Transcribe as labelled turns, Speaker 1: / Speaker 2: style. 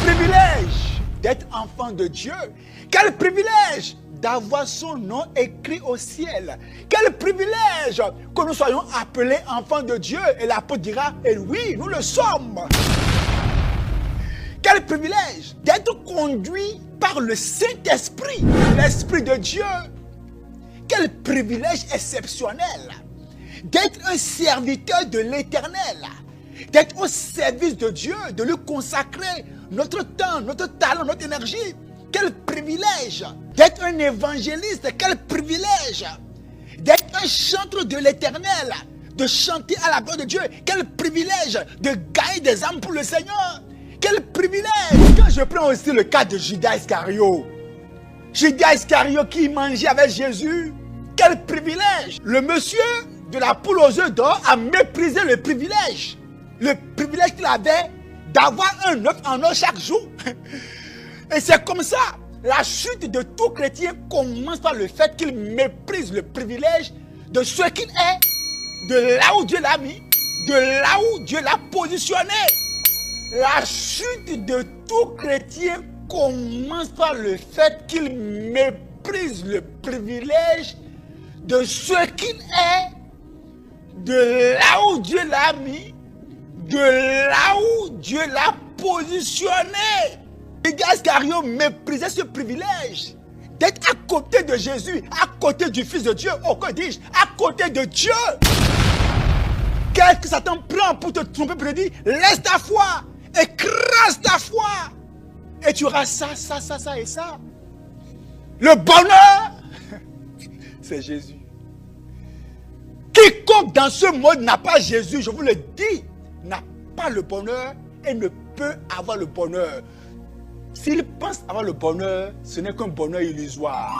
Speaker 1: privilège d'être enfant de Dieu. Quel privilège d'avoir son nom écrit au ciel. Quel privilège que nous soyons appelés enfants de Dieu. Et l'apôtre dira, et oui, nous le sommes. Quel privilège d'être conduit par le Saint-Esprit, l'Esprit de Dieu. Quel privilège exceptionnel d'être un serviteur de l'Éternel, d'être au service de Dieu, de lui consacrer notre temps, notre talent, notre énergie. Quel privilège d'être un évangéliste, quel privilège d'être un chanteur de l'Éternel, de chanter à la gloire de Dieu. Quel privilège de gagner des âmes pour le Seigneur. Quel privilège. Quand je prends aussi le cas de Judas Iscariot. Judas Iscariot qui mangeait avec Jésus. Quel privilège. Le monsieur de la poule aux œufs d'or a méprisé le privilège. Le privilège qu'il avait d'avoir un œuf en or chaque jour. Et c'est comme ça. La chute de tout chrétien commence par le fait qu'il méprise le privilège de ce qu'il est, de là où Dieu l'a mis, de là où Dieu l'a positionné. La chute de tout chrétien commence par le fait qu'il méprise le privilège de ce qu'il est, de là où Dieu l'a mis, de là où Dieu l'a positionné. Judas Iscariot méprisait ce privilège d'être à côté de Jésus, à côté du Fils de Dieu, oh que dis-je, à côté de Dieu. Qu'est-ce que Satan prend pour te tromper, pour te dire, laisse ta foi, écrase ta foi, et tu auras ça et ça. Le bonheur, c'est Jésus. Quiconque dans ce monde n'a pas Jésus, je vous le dis, n'a pas le bonheur et ne peut avoir le bonheur. S'il pense avoir le bonheur, ce n'est qu'un bonheur illusoire.